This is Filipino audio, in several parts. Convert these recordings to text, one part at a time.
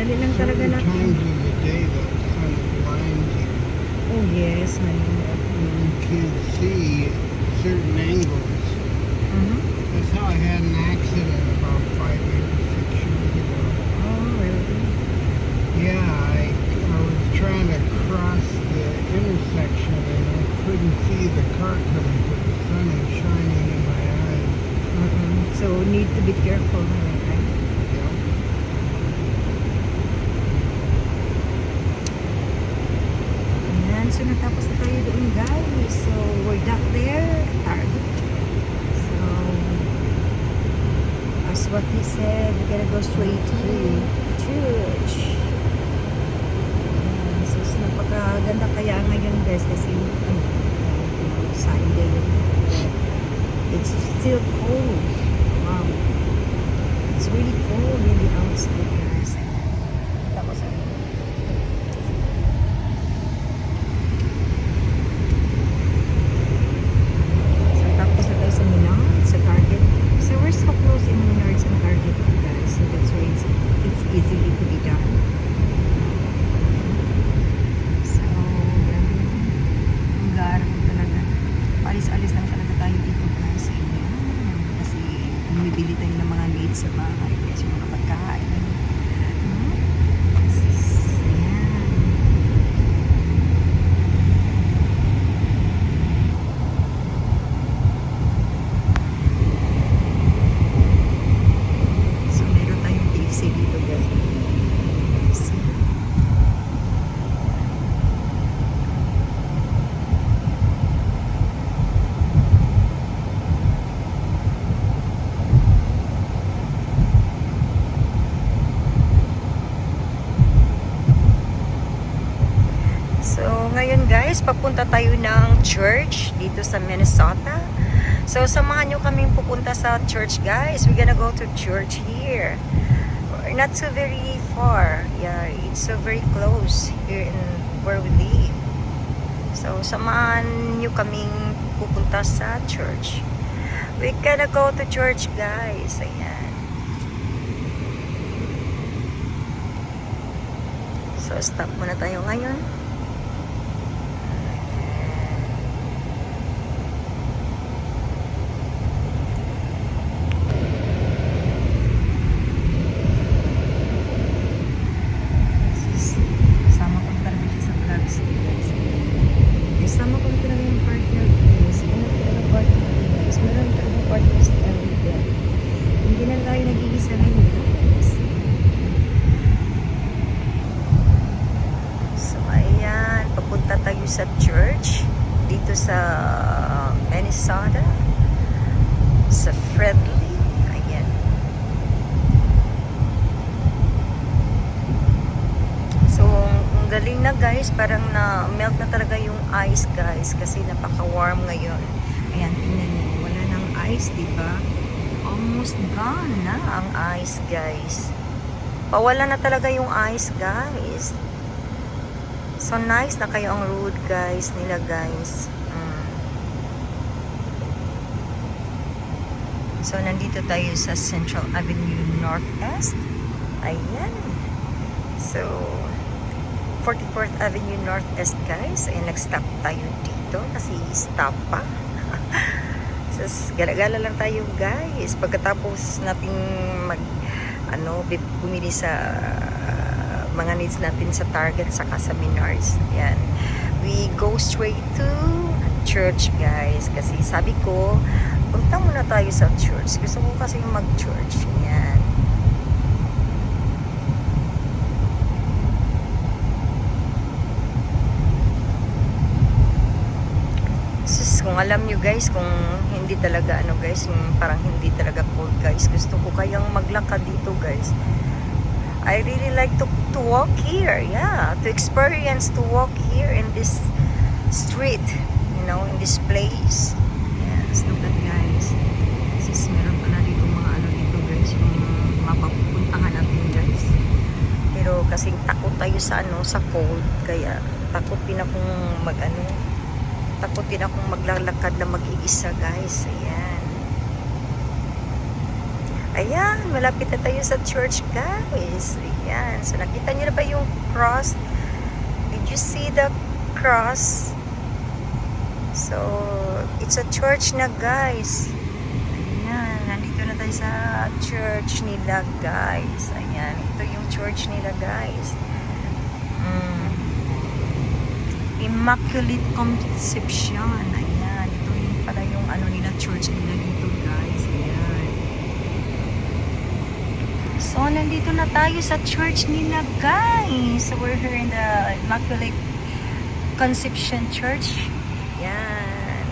Dali lang talaga Certain natin. times of the day the sun blinds you. Oh yes, honey. And you can't see certain angles. Mhm. That's how I had an accident about 5 years, 6 years ago. Oh, really? Yeah, I was trying to cross the intersection and I couldn't see the car coming because the sun is shining in my eyes. So, need to be careful, honey, right? Yeah. Ayan, so natapos na tayo doon, guys. So, we're not there. Target. So, as what he said, we're gonna go straight to church. Ayan, so, napakaganda kaya ngayon, guys, kasi Sunday. It's still cold. Wow. It's really cold in the outside, guys. Tapos, so, tapos na tayo sa Menards, sa Target. So, we're so close in Menards and Target, guys. So, that's why it's easily to be done. So, yan. Ang garaw talaga. Alis-alis lang talaga tayo dito, guys. Ayan. Kasi, bumibili tayo ng mga needs sa bahay. Kasi mga pagkain. Hmm? Ayan. So, meron tayong KFC dito, guys. KFC. So, ngayon guys, papunta tayo ng church dito sa Minnesota. So, samahan nyo kaming pupunta sa church, guys. We're gonna go to church here. Not so very far. Yeah, it's so very close here in where we live. So, samahan nyo kaming pupunta sa church. We're gonna go to church, guys. Ayan. So, stop muna tayo ngayon. Sama ko talaga siya sa vlogs, guys. Sama ko talaga yung partner, guys. Ano talaga partner, guys? Meron talaga partners everywhere. Hindi na tayo nag-iisa ngayon, guys. So, ayan. Papunta tayo sa church. Dito sa Minnesota. Sa Friendly. Ayan. So, ang galing na, guys. Parang na-melt na talaga yung ice, guys. Kasi napaka-warm ngayon. Ayan, tingnan nyo. Wala nang ice, diba? Almost gone na ang ice, guys. Pawala na talaga yung ice, guys. So, nice na kayo ang road, guys, nila, guys. So, nandito tayo sa Central Avenue Northwest. Ayan. So, 44th Avenue Northwest, guys. Ayan, nag-stop tayo dito kasi stop pa. So, gala-gala lang tayo, guys. Pagkatapos nating bumili sa mga needs natin sa Target saka sa Menards. Ayan. We go straight to church, guys. Kasi sabi ko, punta muna tayo sa church. Gusto ko kasi mag-church. Ayan. Sus, kung alam nyo, guys, kung hindi talaga guys, yung parang hindi talaga cold, guys. Gusto ko kayang maglakad dito, guys. I really like to walk here. Yeah, to experience to walk here in this street, in this place. Yes, look at, guys. Sis, meron pala dito mga dito, guys, yung mapapuntahan natin, guys. Pero kasing takot tayo sa sa cold, kaya takot din akong takot din akong maglalakad na mag-iisa, guys. Ayan. Ayan, malapit na tayo sa church, guys. Ayan. So, nakita niyo na ba yung cross? Did you see the cross? So, it's a church na, guys. Ayan, nandito na tayo sa church nila, guys. Ayan, ito yung church nila, guys. Immaculate Conception. Ayan, ito yung pala yung ano nila, church nila dito, guys. Ayan. So, nandito na tayo sa church nila, guys. So, we're here in the Immaculate Conception Church. Ayan.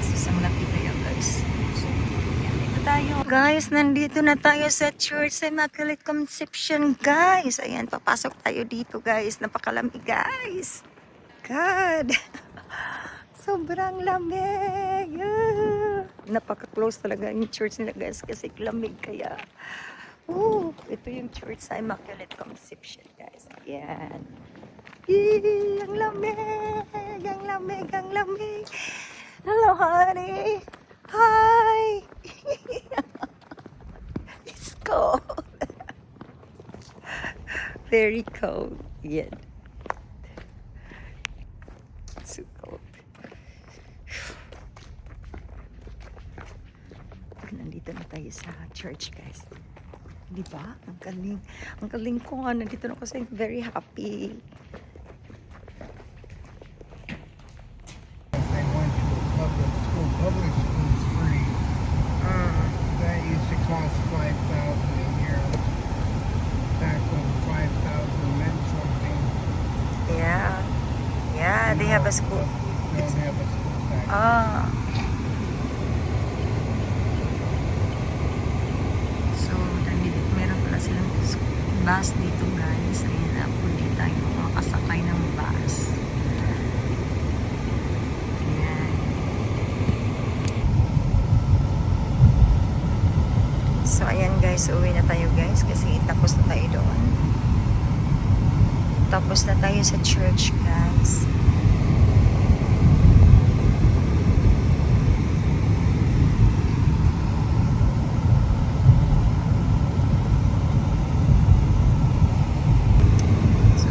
So, sa malapit tayo, guys. So, ayan, dito tayo. Guys, nandito na tayo sa church sa Immaculate Conception, guys. Ayan, papasok tayo dito, guys. Napakalamig, guys. God! Sobrang lamig! Napaka-close talaga yung church nila, guys, kasi lamig kaya. Ito yung church sa Immaculate Conception, guys. Ayan. Ang lamig! Ang lamig! Ang lamig! Hello, honey! Hi! It's cold. Very cold. Yeah. So cold. Nandito na tayo sa church, guys. Di ba? Ang galing. Ang galing ko nga. Nandito na kasi very happy. I went to a public school. Public school's free. That used to cost $5,000 a year. Back when 5,000 meant something. Yeah. Yeah, they have a school. They don't have a school back. So, meron pala silang bus dito, guys. Ayan na, hindi tayo makasakay ng bus. Ayan. So, ayan, guys. Uwi na tayo, guys. Kasi tapos na tayo doon. Tapos na tayo sa church, guys.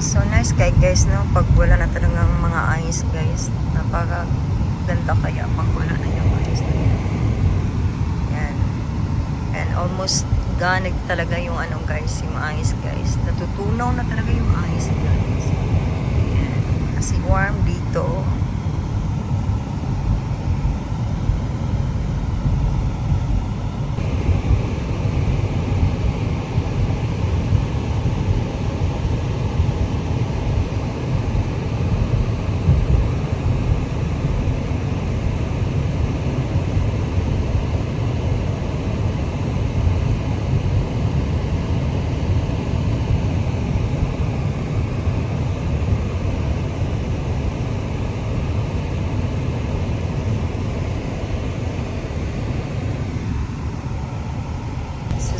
So nice kaya, guys, no? Pag wala na talagang mga ice, guys. Napaka ganda kaya pag wala na yung ice na yan. Yan. And almost gone talaga yung ano, guys, yung ice, guys. Natutunaw na talaga yung ice, guys. Yan. Kasi warm dito.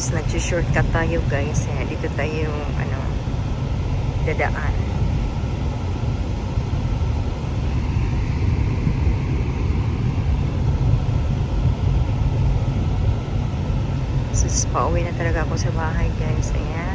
Tapos nag-shortcut tayo, guys. Dito tayo dadaan. So, pauwi na talaga ako sa bahay, guys. Ayan.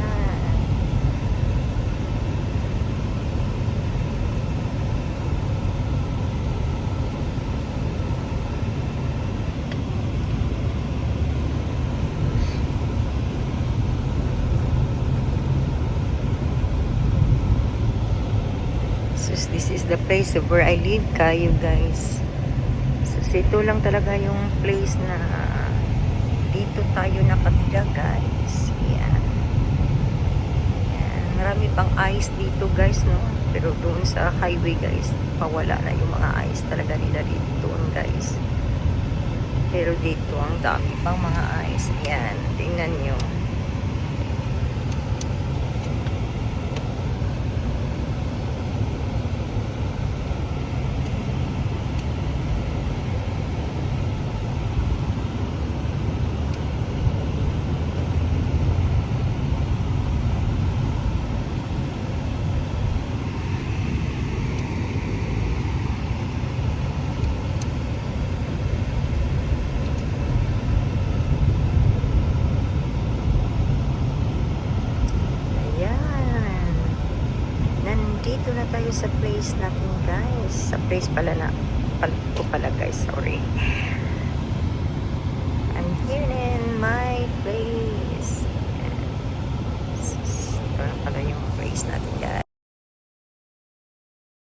This is the place of where I live, kayo, guys. So, ito lang talaga yung place na dito tayo nakatira, guys. Yan. Yan. Marami pang ice dito, guys, no? Pero doon sa highway, guys, pawala na yung mga ice talaga nila dito doon, guys. Pero dito, ang dami pang mga ice. Yan. Tingnan nyo. nandito na tayo sa place natin guys. Sa place pala na ko pala guys, sorry. I'm here in my place. Ito na pala yung place natin guys.